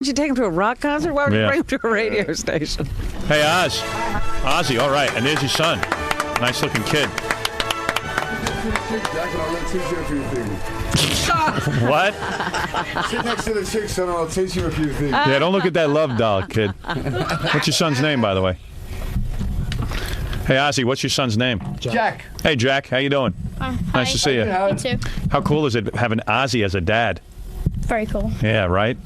Did you take him to a rock concert? Why would you Yeah. bring him to a radio station? Hey, Oz. Ozzy, all right. And there's your son. Nice looking kid. Jack, I'll teach you a few things. What? Sit next to the chick, son, and I'll teach you a few things. Yeah, don't look at that love doll, kid. What's your son's name, by the way? Hey, Ozzy, what's your son's name? Jack. Hey, Jack. How you doing? Nice to see you. You too. How cool is it having Ozzy as a dad? Very cool. Yeah, right?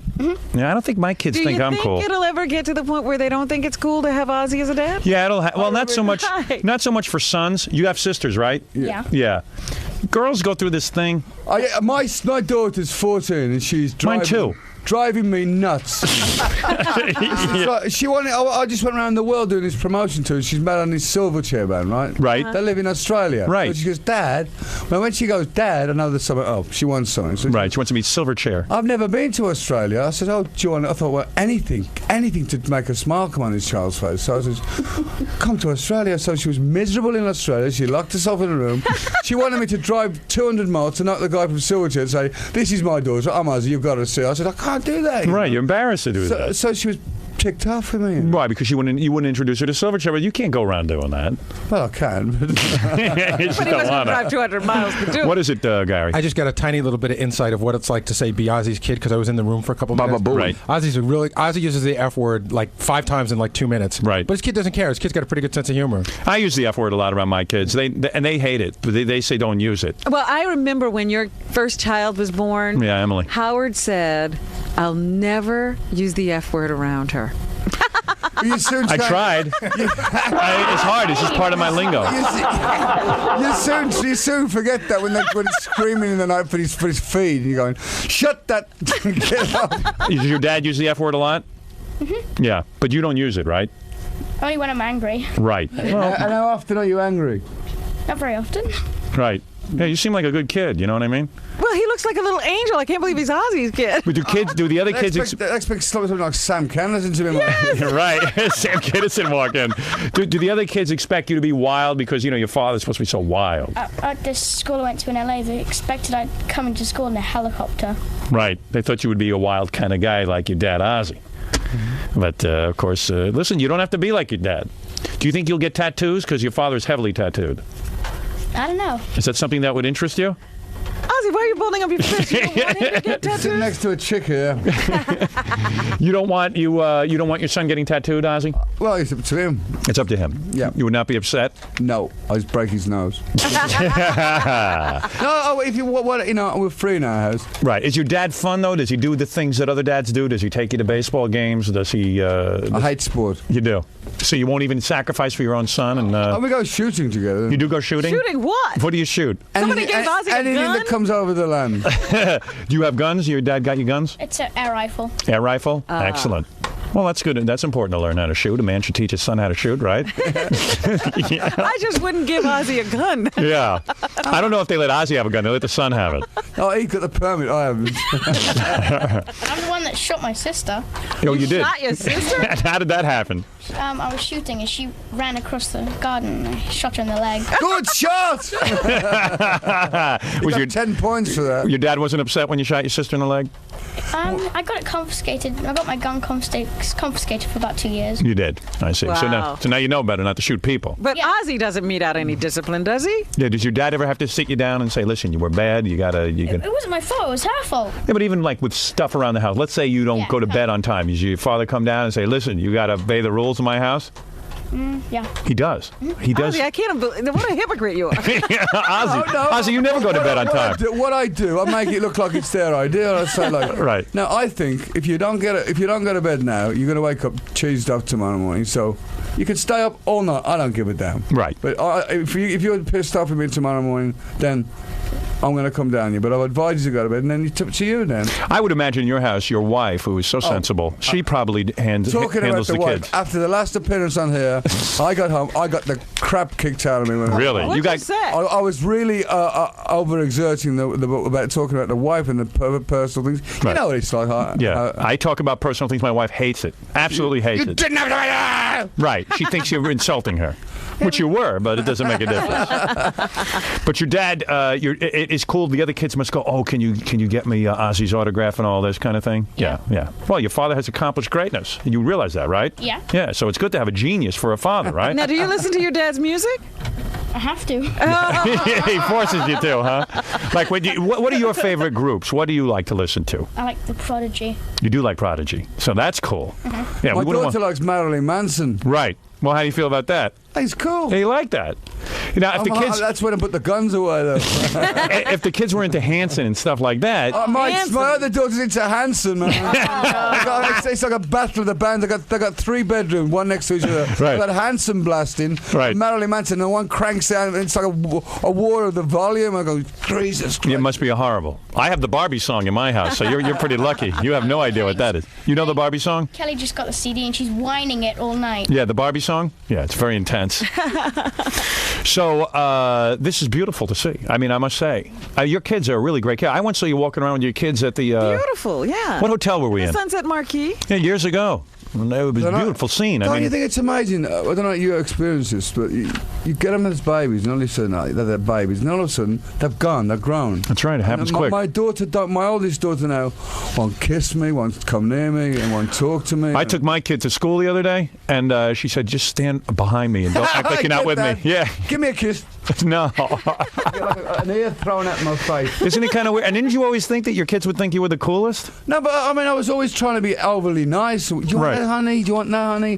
Yeah, I don't think my kids Do think you I'm think cool. it'll ever get to the point where they don't think it's cool to have Ozzy as a dad? Yeah, it'll well, not so much Right. not so much for sons. You have sisters, right? Yeah. Yeah. Girls go through this thing. My daughter's 14 and she's driving. Mine too. Driving me nuts. Yeah. She wanted. I just went around the world doing this promotion tour. She's met on this Silverchair band, right? Right. They live in Australia. Right. So she goes, Dad. Well, when she goes, Dad, I know there's something. Oh, she wants something. So Right. She wants to meet Silverchair. I've never been to Australia. I said, oh, do you want? I thought, well, anything to make a smile come on this child's face. So I said, come to Australia. So she was miserable in Australia. She locked herself in a room. She wanted me to drive 200 miles to knock the guy from Silverchair and say, this is my daughter. I'm Ozzy. You've got to see her. I said, I can't do that. Right. You're embarrassed to do that. So she was ticked off with me. Why? Because you wouldn't introduce her to Silverchair, but you can't go around doing that. Well, I can. You just But he don't was going to wanna. drive 200 miles to do it. What is it, Gary? I just got a tiny little bit of insight of what it's like to say be Ozzy's kid because I was in the room for a couple minutes. Right. Ozzy uses the F word like 5 times in like 2 minutes. Right. But his kid doesn't care. His kid's got a pretty good sense of humor. I use the F word a lot around my kids. They hate it. But they say don't use it. Well, I remember when your first child was born. Yeah, Emily. Howard said, I'll never use the F word around her. You soon I tried. It's hard. It's just part of my lingo. You soon forget that when he's screaming in the night for his feed. And you're going, shut that. Get up. Does your dad use the F word a lot? Mm-hmm. Yeah, but you don't use it, right? Only when I'm angry. Right. And how often are you angry? Not very often. Right. Yeah, you seem like a good kid. You know what I mean? Well, he looks like a little angel. I can't believe he's Ozzy's kid. But do the other kids? I expect something like Sam Kennison to be You're right. Sam Kinison walk in. Do the other kids expect you to be wild because your father's supposed to be so wild? At this school I went to in LA, they expected I'd come into school in a helicopter. Right. They thought you would be a wild kind of guy like your dad, Ozzy. But of course, listen, you don't have to be like your dad. Do you think you'll get tattoos because your father's heavily tattooed? I don't know. Is that something that would interest you? Ozzy, why are you holding up your fist? You don't want him to get Sitting tattoos? next to a chick here. You don't want your son getting tattooed, Ozzy? Well, it's up to him. It's up to him. Yeah. You would not be upset. No, I just break his nose. No, if you what we're free in our house. Right. Is your dad fun though? Does he do the things that other dads do? Does he take you to baseball games? Does he? I hate sport. You do. So you won't even sacrifice for your own son, and And we go shooting together. you do go shooting. Shooting what? What do you shoot? Somebody gave Ozzy a anything gun? that comes over the land. Do you have guns? Your dad got you guns? It's an air rifle. Air rifle? Excellent. Well, that's good. That's important to learn how to shoot. A man should teach his son how to shoot, right? I just wouldn't give Ozzy a gun. Yeah. I don't know if they let Ozzy have a gun. They let the son have it. Oh, he got the permit. I haven't. I'm the one that shot my sister. Oh, you did? Shot your sister? How did that happen? I was shooting and she ran across the garden and I shot her in the leg. Good shot. Was your 10 points for that. Your dad wasn't upset when you shot your sister in the leg? I got it confiscated. I got my gun confiscated for about 2 years. You did. I see. Wow. So now you know better not to shoot people. But Yeah. Ozzy doesn't mete out any discipline, does he? Yeah. Does your dad ever have to sit you down and say, "Listen, you were bad. You can"? It wasn't my fault. It was her fault. Yeah, but even like with stuff around the house. Let's say you don't Yeah, go to okay. bed on time. Does your father come down and say, "Listen, you got to obey the rules of my house"? Yeah. He does. He does. Ozzy, I can't believe what a hypocrite you are. Ozzy, No, Ozzy, you never go to bed on time. What I do, I make it look like it's their idea. I say like, Right. Now I think if you don't go to bed now, you're going to wake up cheesed up tomorrow morning. So you can stay up all night. I don't give a damn. Right. But if you're pissed off at me tomorrow morning, then I'm going to come down you. But I'll advise you to go to bed, and then it's up to you then. I would imagine in your house, your wife, who is so sensible, she probably handles Talking about the the wife, kids. after the last appearance on here, I got home. I got the crap kicked out of me. Really? What'd You you guys. say? I was really overexerting about talking about the wife and the personal things. Right. You know what it's like. Yeah, I talk about personal things. My wife hates it. Absolutely hates You it. didn't have to. Right. She thinks you're insulting her, which you were, but it doesn't make a difference. But your dad, it is cool. The other kids must go, oh, can you get me Ozzy's autograph and all this kind of thing? Yeah. Well, your father has accomplished greatness. You realize that, right? Yeah. Yeah, so it's good to have a genius for a father, right? Now, do you listen to your dad's music? I have to. He forces you to, huh? Like, what are your favorite groups? What do you like to listen to? I like the Prodigy. You do like Prodigy, so that's cool. Yeah, My we wouldn't daughter likes Marilyn Manson. Right. Well, how do you feel about that? He's cool. Yeah, you like that? Now, if the kids, That's when I put the guns away, though. if the kids were into Hanson and stuff like that, My other daughter's into Hanson, man. It's like a battle of the bands. They got 3 bedrooms, one next to each other. Right. They got Hanson blasting, Right. Marilyn Manson, and one cranks down. It's like a war of the volume. I go, Jesus Christ. it must be a horrible. I have the Barbie song in my house, so you're pretty lucky. You have no idea what that is. You know the Barbie song? Kelly just got the CD and she's whining it all night. Yeah, the Barbie song? Yeah, it's very intense. So, this is beautiful to see. I mean, I must say. Your kids are a really great kid. I once saw you walking around with your kids at the... Beautiful, yeah. What hotel were we in? Sunset Marquee. Yeah, years ago. It was a beautiful scene. Don't you think it's amazing? I don't know if you experience this, but you get them as babies, and all of a sudden they're babies, and all of a sudden they've gone, they've grown. That's right. It happens quick. My daughter, my oldest daughter now, won't kiss me, won't come near me, and won't talk to me. I took my kid to school the other day, and she said, "Just stand behind me and don't act like you're not with me." Yeah. Give me a kiss. No. Get like an ear thrown at my face. Isn't it kind of weird? And didn't you always think that your kids would think you were the coolest? No, but I mean, I was always trying to be overly nice. Do you want Right. that, honey? Do you want that, honey?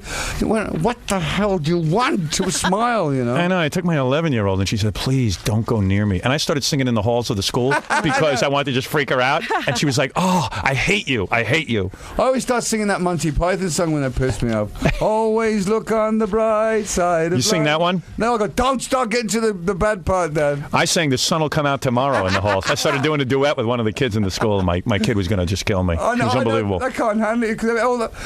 What the hell do you want? To smile, you know? I know. I took my 11-year-old, and she said, "Please don't go near me." And I started singing in the halls of the school because I wanted to just freak her out. And she was like, "Oh, I hate you. I hate you." I always start singing that Monty Python song when they piss me off. Always look on the bright side of You sing life. that one? No, I go, don't start getting to the bad part, Dad. I sang "The Sun Will Come Out Tomorrow" in the halls. I started doing a duet with one of the kids in the school, and my kid was going to just kill me. Oh, no, It was unbelievable. I can't handle it because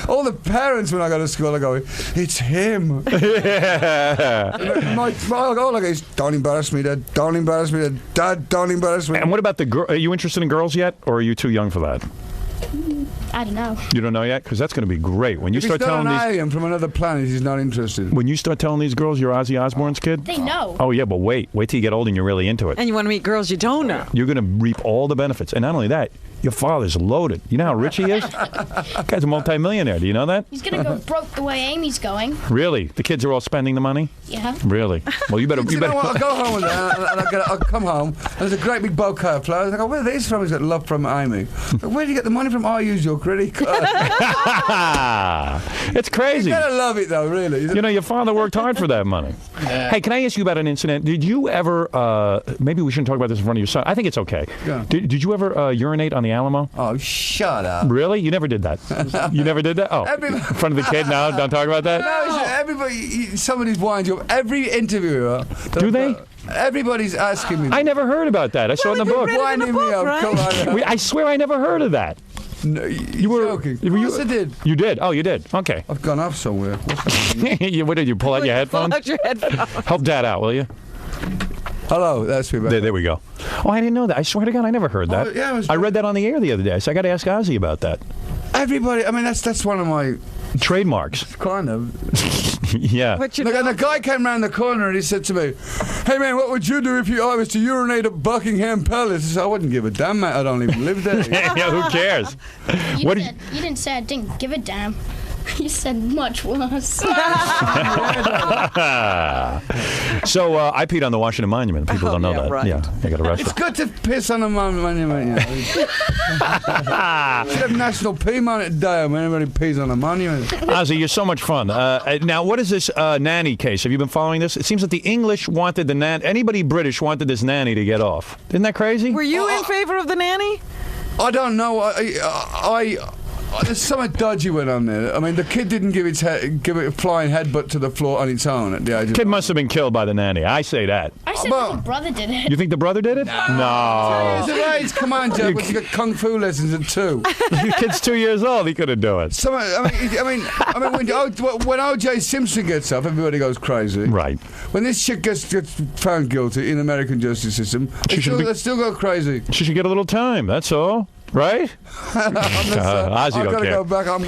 all the parents when I go to school are going, it's him. Yeah. All I go is, don't embarrass me, Dad. Don't embarrass me, Dad. Don't embarrass me. And what about the girl? Are you interested in girls yet, or are you too young for that? I don't know. You don't know yet, because that's going to be great when you If start he's not telling an these. alien from another planet, he's not interested. When you start telling these girls you're Ozzy Osbourne's kid. They know. Oh yeah, but wait till you get old and you're really into it. And you want to meet girls you don't know. You're going to reap all the benefits, and not only that, your father's loaded. You know how rich he is? Guy's a multimillionaire. Do you know that? He's gonna go broke the way Amy's going. Really? The kids are all spending the money? Yeah. Really? Well, you better. You know what? I go home with that, and I come home, and there's a great big bouquet of flowers. I go, where are these from? He's got love from Amy. Where do you get the money from? I use your credit card. It's crazy. You gotta love it, though, really. You know, your father worked hard for that money. Hey, can I ask you about an incident? Did you ever, maybe we shouldn't talk about this in front of your son. I think it's okay. Yeah. Did you ever urinate on the Alamo? Oh, shut up. Really? You never did that? You never did that? Oh, in front of the kid now? Don't talk about that? No, everybody, somebody's winds you up. Every interviewer. Do they? Everybody's asking me. I never heard about that. I saw it in the book. read it in the Winding me book, up. right? Come on. I swear I never heard of that. No, you were joking. Of course I did. You did? Oh, you did. Okay. I've gone off somewhere. What did you pull out your headphones? Pull out your headphones. Help Dad out, will you? Hello, that's me back. There we go. Oh, I didn't know that. I swear to God, I never heard that. Oh, yeah, it was- I read that on the air the other day. So I got to ask Ozzy about that. Everybody, I mean, that's one of my Trademarks. kind of. Yeah. What you Look, and know? the guy came round the corner and he said to me, "Hey man, what would you do if I was to urinate at Buckingham Palace?" I said, "I wouldn't give a damn, mate. I don't even live there." Yeah, who cares? You, What said, you didn't say I didn't give a damn. You said much worse. So I peed on the Washington Monument. People don't know yeah, that. right. Yeah, I got arrested. It's good to piss on a monument. You know. Should have National Pee Monument Day when everybody pees on a monument. Ozzy, you're so much fun. Now, what is this nanny case? Have you been following this? It seems that the English wanted the nanny. Anybody British wanted this nanny to get off. Isn't that crazy? Were you in favor of the nanny? I don't know. There's something dodgy went on there. I mean, the kid didn't give it a flying headbutt to the floor on its own at the age of... Kid must have been killed by the nanny. I say that. I said Well- the brother did it. You think the brother did it? No. Years of age, come on, Joe. You got kung fu lessons at 2. The kid's 2 years old. He couldn't do it. When O.J. Simpson gets up, everybody goes crazy. Right. When this shit gets found guilty in the American justice system, they still go crazy. She should get a little time. That's all. Right? Ozzy I've don't got to care. go back. I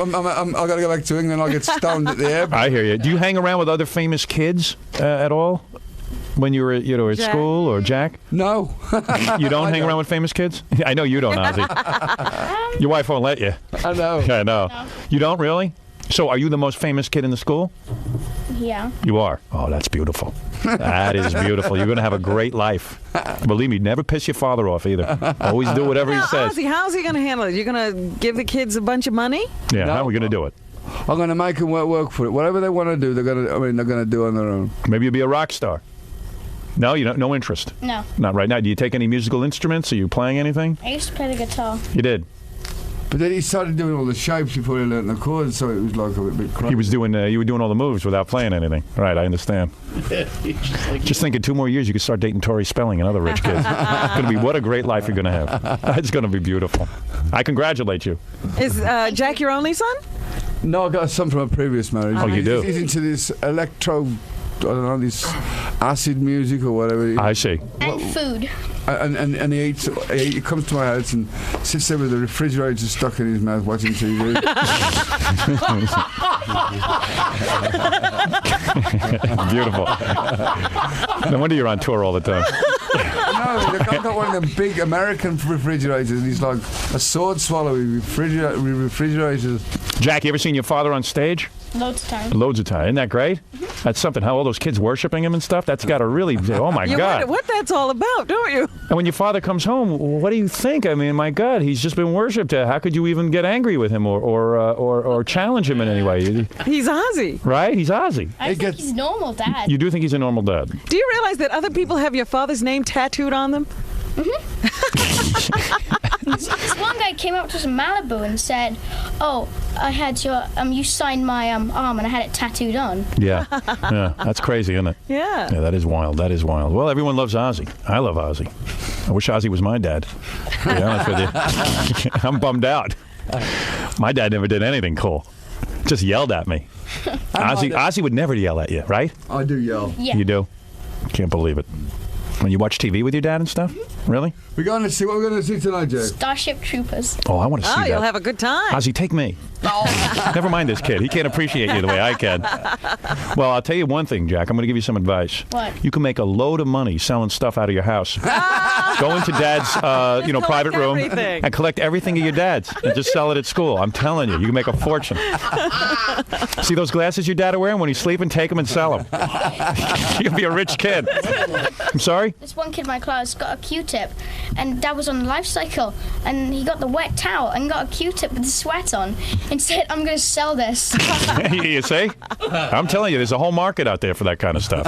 got to go back to England. I'll get stoned at the airport. I hear you. Do you hang around with other famous kids at all? when you were at Jack? school, or Jack? No. You don't hang around with famous kids? I know you don't, Ozzy. Your wife won't let you. I know. I know. No. You don't really? So are you the most famous kid in the school? Yeah. You are? Oh, that's beautiful. That is beautiful. You're going to have a great life. Believe me, never piss your father off either. Always do whatever he Now, says. Ozzy, how's he going to handle it? You're going to give the kids a bunch of money? Yeah, No. how are we going to do it? I'm going to make them work for it. Whatever they want to do, they're going to do on their own. Maybe you'll be a rock star. No, you don't. No interest. No. Not right now. Do you take any musical instruments? Are you playing anything? I used to play the guitar. You did. But then he started doing all the shapes before he learned the chords, so it was like a bit crazy. He was doing. You were doing all the moves without playing anything. Right. I understand. Just think in 2 more years you could start dating Tori Spelling and other rich kids. It's going to be what a great life you're going to have. It's going to be beautiful. I congratulate you. Is Jack your only son? No, I got a son from a previous marriage. Oh, you do? He's into this electro, I don't know, this acid music or whatever. I see. And food. And he eats. He comes to my house and sits there with the refrigerator stuck in his mouth watching TV. Beautiful. No wonder you're on tour all the time. No, I've got one of them big American refrigerators, and he's like a sword swallow with refrigerators. Jack, you ever seen your father on stage? Loads of times. Loads of time. Isn't that great? That's something. How all those kids worshiping him and stuff. That's got to really. Oh my You God. wonder what that's all about, don't you? And when your father comes home, what do you think? I mean, my God, he's just been worshipped. How could you even get angry with him or challenge him in any way? He's Ozzy. Right? He's Ozzy. I think he's normal, Dad. You do think he's a normal dad? Do you realize that other people have your father's name tattooed on them? This one guy came up to us in Malibu and said, "Oh, I had your you signed my arm and I had it tattooed on." Yeah. Yeah. That's crazy, isn't it? Yeah. Yeah, that is wild. That is wild. Well, everyone loves Ozzy. I love Ozzy. I wish Ozzy was my dad. To be honest with you. I'm bummed out. My dad never did anything cool. Just yelled at me. Ozzy would never yell at you, right? I do yell. Yeah. You do? Can't believe it. When you watch TV with your dad and stuff? Really? We're going to see what we're going to see tonight, Jack. Starship Troopers. Oh, I want to see that. You'll have a good time. Ozzy, take me. Never mind this kid. He can't appreciate you the way I can. Well, I'll tell you one thing, Jack. I'm going to give you some advice. What? You can make a load of money selling stuff out of your house. Go into Dad's, private room everything. and collect everything of your dad's and just sell it at school. I'm telling you, you can make a fortune. See those glasses your dad are wearing when he's sleeping? Take them and sell them. You'll be a rich kid. I'm sorry? This one kid in my class got a Q-tip, and Dad was on the life cycle, and he got the wet towel and got a Q-tip with the sweat on, and said, "I'm going to sell this." You see? I'm telling you, there's a whole market out there for that kind of stuff.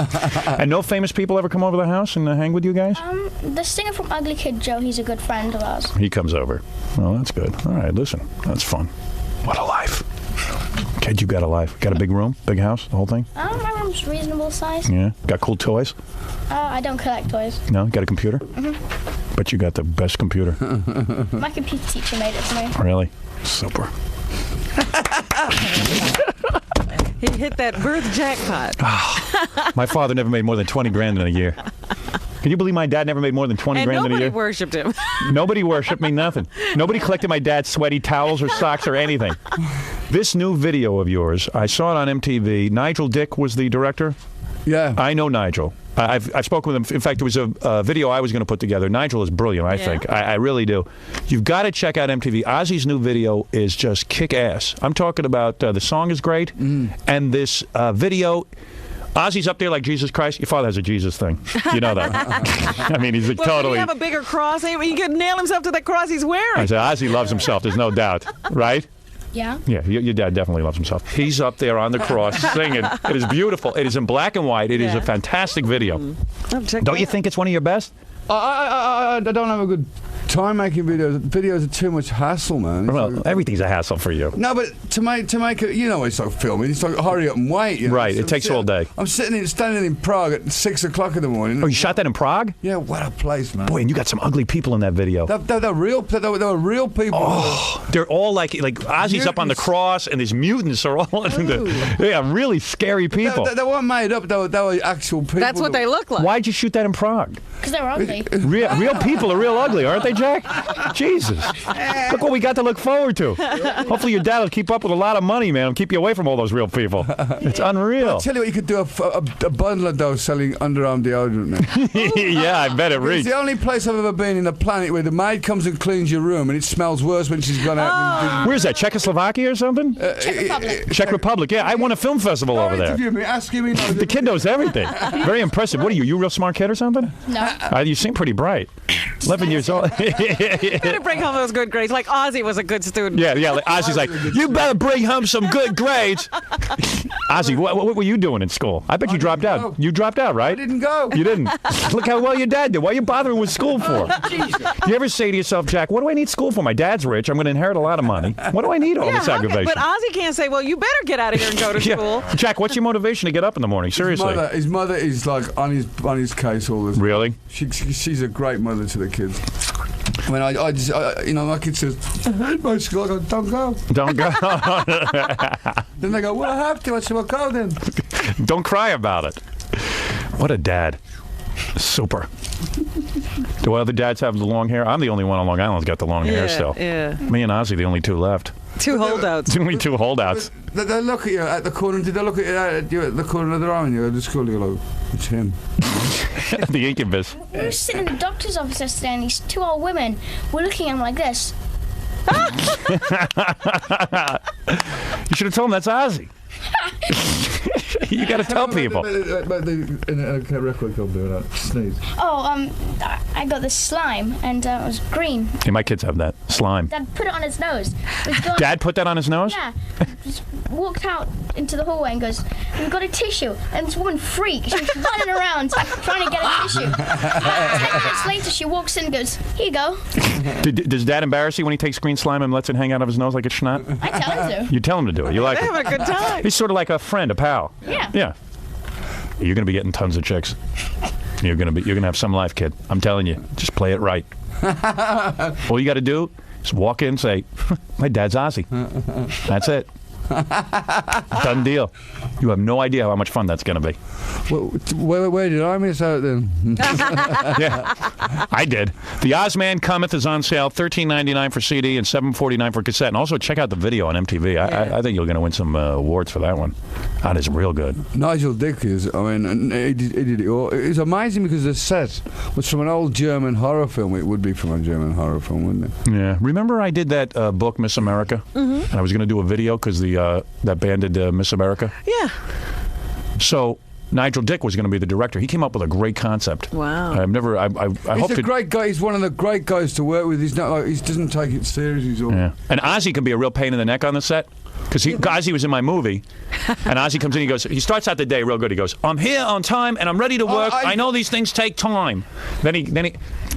And no famous people ever come over to the house and hang with you guys? The singer from Ugly Kid Joe, he's a good friend of ours. He comes over. Well, that's good. All right, listen, that's fun. What a life. Kid, you got a life. Got a big room, big house, the whole thing? My room's reasonable size. Yeah. Got cool toys? I don't collect toys. No? Got a computer? But you got the best computer. My computer teacher made it for me. Really? Super. He hit that birth jackpot. My father never made more than 20 grand in a year. Can you believe my dad never made more than 20 And grand in a nobody year? worshipped him. Nobody worshipped me, nothing. Nobody collected my dad's sweaty towels or socks or anything. This new video of yours, I saw it on MTV. Nigel Dick was the director. Yeah. I know Nigel. I've spoken with him. In fact, there was a video I was going to put together. Nigel is brilliant, I think. I really do. You've got to check out MTV. Ozzy's new video is just kick-ass. I'm talking about the song is great, and this video... Ozzy's up there like Jesus Christ. Your father has a Jesus thing. You know that. I mean, he's like, Well, totally... He have a bigger cross. He could nail himself to that cross he's wearing. I said, Ozzy loves himself. There's no doubt. Right? Yeah. Yeah, your dad definitely loves himself. He's up there on the cross singing. It is beautiful. It is in black and white. It is a fantastic video. Don't you think it's one of your best? I don't have a good time making videos. Videos are too much hassle, man. It's Well, like- everything's a hassle for you. no, but to make it, you know, it's like filming. It's like hurry up and wait. You know? Right, So it takes all day. I'm standing in Prague at 6 o'clock in the morning. Oh, you shot that in Prague? Yeah, what a place, man. Boy, and you got some ugly people in that video. They're real. They were real people. Oh, they're all like Ozzy's up on the Mutants. cross, and these mutants are all in the, yeah, really scary people. They weren't made up. They were actual people. That's what they look like. Why'd you shoot that in Prague? Because they're ugly. Real people are real ugly, aren't they, Jack? Jesus. Look what we got to look forward to. Hopefully your dad will keep up with a lot of money, man. Keep you away from all those real people. It's unreal. I'll tell you what, you could do a bundle of those selling underarm deodorant now. Yeah, I bet it reeks. It's the only place I've ever been in the planet where the maid comes and cleans your room and it smells worse when she's gone out. Where's that, Czechoslovakia or something? Czech Republic. Czech Republic, yeah. I won a film festival over there. Interview me, asking me. The kid knows everything. Very impressive. What are you? You a real smart kid or something? No. You seem pretty bright. 11 years old. Better bring home those good grades. Like Ozzy was a good student. Yeah. Like, Ozzy's like, you better bring home some good grades. Ozzy, what were you doing in school? I bet you dropped out. You dropped out, right? I didn't go. You didn't. Look how well your dad did. Why are you bothering with school for? Jesus. Do you ever say to yourself, Jack, what do I need school for? My dad's rich. I'm going to inherit a lot of money. What do I need all this aggravation? But Ozzy can't say, well, you better get out of here and go to school. Jack, what's your motivation to get up in the morning? Seriously. His mother is like on his case all the time. Really? She's a great mother to the kids. I mean, I just, my kid says, I hate my school. I go, don't go. Don't go. Then they go, well, I have to. I said, well, go then. Don't cry about it. What a dad. Super. Do other dads have the long hair? I'm the only one on Long Island who's got the long hair still. Yeah. Me and Ozzy, the only two left. Two holdouts. Only two holdouts. They look at you at the corner. Did they look at you at the corner of their eye and you go to school? You go, like, it's him. The incubus. We were sitting in the doctor's office yesterday, and these two old women were looking at him like this. You should have told him that's Ozzy. You got to tell people. In a record company, when I sneeze. Oh, I got this slime, and it was green. Hey, my kids have that. Slime. Dad put it on his nose. Dad put that on his nose? Yeah. Just walked out into the hallway and goes, we've got a tissue. And this woman freaked. She was running around trying to get a tissue. 10 minutes later, she walks in and goes, here you go. Does Dad embarrass you when he takes green slime and lets it hang out of his nose like it's snot? I tell him to. You tell him to do it. You like They're it. having a good time. He's sort of like a friend, a pal. Yeah. Yeah. You're going to be getting tons of chicks. You're going to have some life, kid. I'm telling you. Just play it right. All you got to do is walk in and say, my dad's Ozzy. That's it. Done deal. You have no idea how much fun that's going to be. Well, where did I miss out then? Yeah, I did. The Ozman Cometh is on sale, $13.99 for CD and $7.49 for cassette. And also check out the video on MTV. I think you're going to win some awards for that one. That is real good. Nigel Dick is, I mean, he did it all. It's amazing because the set was from an old German horror film. It would be from a German horror film, wouldn't it? Yeah. Remember I did that book, Miss America? Mm-hmm. And I was going to do a video because that band did Miss America? Yeah. So Nigel Dick was going to be the director. He came up with a great concept. Wow. I He's a great guy. He's one of the great guys to work with. He's not like, he doesn't take it serious. He's all. Yeah. And Ozzy can be a real pain in the neck on the set. Because Ozzy was in my movie, and Ozzy comes in, he starts out the day real good. He goes, I'm here on time, and I'm ready to work. I know these things take time. Then he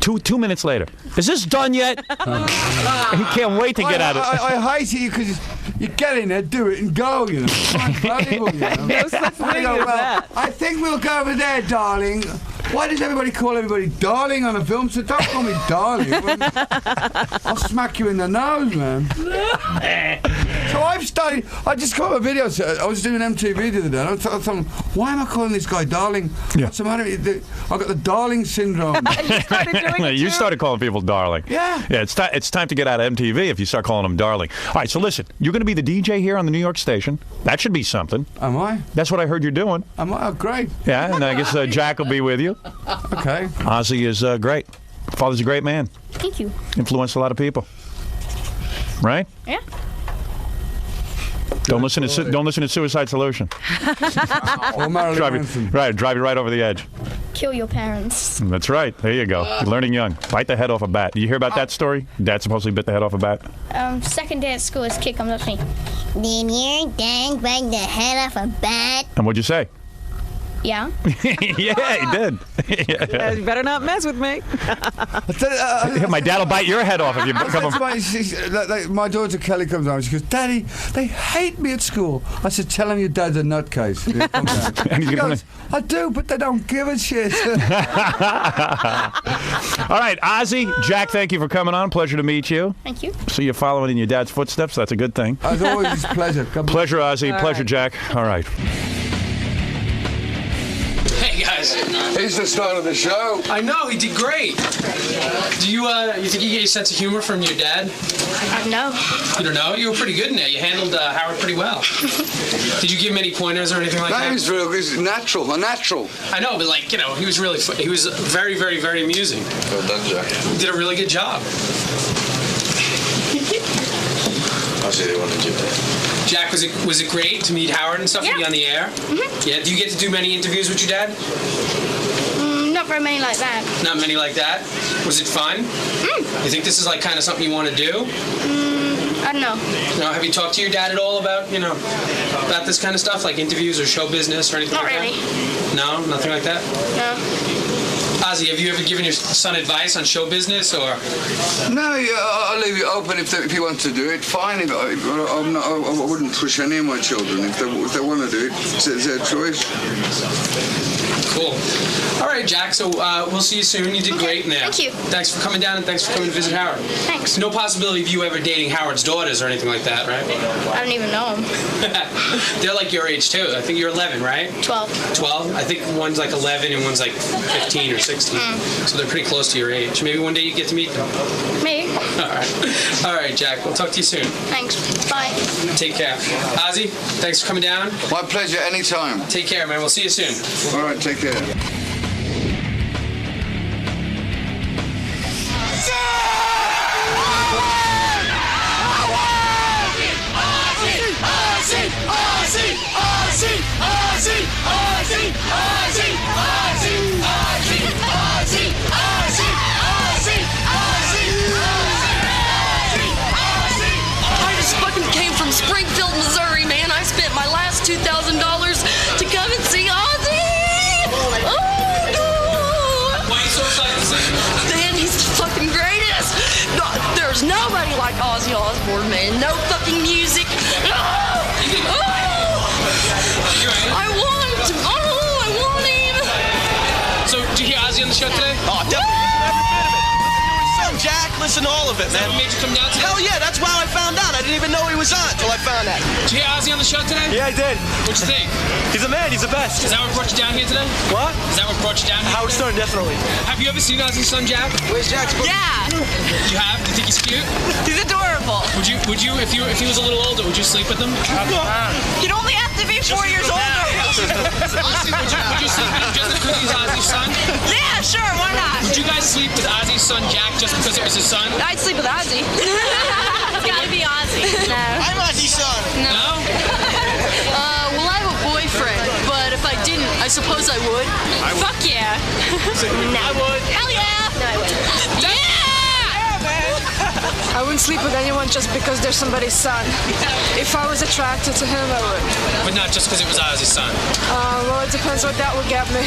2 minutes later, is this done yet? He can't wait to get out of it. I hate it because you get in there, do it, and go, you know. It's unbelievable, you know. No such thing as that. I think we'll go over there, darling. Why does everybody call everybody darling on a film? So don't call me darling. I'll smack you in the nose, man. So I just got a video. I was doing MTV the other day. And I was telling them, why am I calling this guy darling? Yeah. What's the matter? I got the darling syndrome. You started calling people darling. Yeah. Yeah, it's time to get out of MTV if you start calling them darling. All right, so listen, you're going to be the DJ here on the New York station. That should be something. Am I? That's what I heard you're doing. Am I? Oh, great. Yeah, and I guess Jack will be with you. Okay. Ozzy is great. Father's a great man. Thank you. Influenced a lot of people. Right? Yeah. Don't listen to Suicide Solution. Or Marilyn Manson. Drive you right over the edge. Kill your parents. That's right. There you go. You're learning young. Bite the head off a bat. You hear about that story? Dad supposedly bit the head off a bat. Second day at school, his kid comes up to me. Did your dad bite the head off a bat? And what'd you say? Yeah. Yeah, he did. You better not mess with me. My dad will bite your head off if you come. My daughter Kelly comes on. She goes, Daddy, they hate me at school. I said, tell him your dad's a nutcase. And He goes, I do, but they don't give a shit. All right, Ozzy, Jack, thank you for coming on. Pleasure to meet you. Thank you. See you following in your dad's footsteps. That's a good thing. As always, it's a pleasure. Pleasure, Ozzy. Pleasure, Jack. All right. guys. He's the star of the show. I know, he did great. Do you think you get your sense of humor from your dad? No. You don't know? You were pretty good in there. You handled Howard pretty well. Did you give him any pointers or anything like that? He's real. He's natural. A natural. I know, but like, he was really he was very, very, very amusing. Well done, Jack. He did a really good job. I really wanted you there. Jack, was it great to meet Howard and stuff and be on the air? Mm-hmm. Yeah. Do you get to do many interviews with your dad? Not very many like that. Not many like that. Was it fun? You think this is like kind of something you want to do? I don't know. Have you talked to your dad at all about about this kind of stuff, like interviews or show business or anything? Not like really. That? No, nothing like that. No. Ozzy, have you ever given your son advice on show business or? No, I'll leave it open. If he wants to do it, fine. I wouldn't push any of my children. If they want to do it, it's their choice. Cool. All right, Jack. So we'll see you soon. You did great in there. Thank you. Thanks for coming down and thanks for coming to visit Howard. Thanks. No possibility of you ever dating Howard's daughters or anything like that, right? I don't even know him. They're like your age too. I think you're 11, right? 12. 12? I think one's like 11 and one's like 15 or 16. So they're pretty close to your age. Maybe one day you get to meet them. Maybe. All right, Jack. We'll talk to you soon. Thanks. Bye. Take care. Ozzy, thanks for coming down. My pleasure. Anytime. Take care, man. We'll see you soon. All right. Take care. I just fucking came from Springfield, Missouri, man. I spent my last $2,000 to come and see Ozzy. Oh, Why are you so excited to see him? man, he's the fucking greatest. No, there's nobody like Ozzy Osbourne, man. No fucking music. I want him. Oh, I want him. So, did you hear Ozzy on the show today? Oh, definitely. Every bit of it. Son, Jack, listen to all of it, Is that man. what made you come down today? Hell yeah, that's how I found out. I didn't even know he was on until I found out. Did you hear Ozzy on the show today? Yeah, I did. What'd you think? He's a man. He's the best. Is that what brought you down here today? What? Is that what brought you down here? Howard Stern, definitely. Have you ever seen Ozzy's son, Jack? Where's Jack's book? Yeah, You have? Do you think he's cute? he's adorable. Would you, if he was a little older, would you sleep with him? You'd only have to be 4 years older. Honestly, would you sleep with him just because he's Ozzy's son? Yeah, sure, why not? Would you guys sleep with Ozzy's son, Jack, just because it was his son? I'd sleep with Ozzy. It's gotta be Ozzy. No. I'm Ozzy's son. No? Well, I have a boyfriend, but if I didn't, I suppose I would. Fuck yeah. I would. Hell yeah. No, I wouldn't. Yeah! I wouldn't sleep with anyone just because they're somebody's son. If I was attracted to him, I would. But not just because it was Ozzy's son. Well, it depends what that would get me.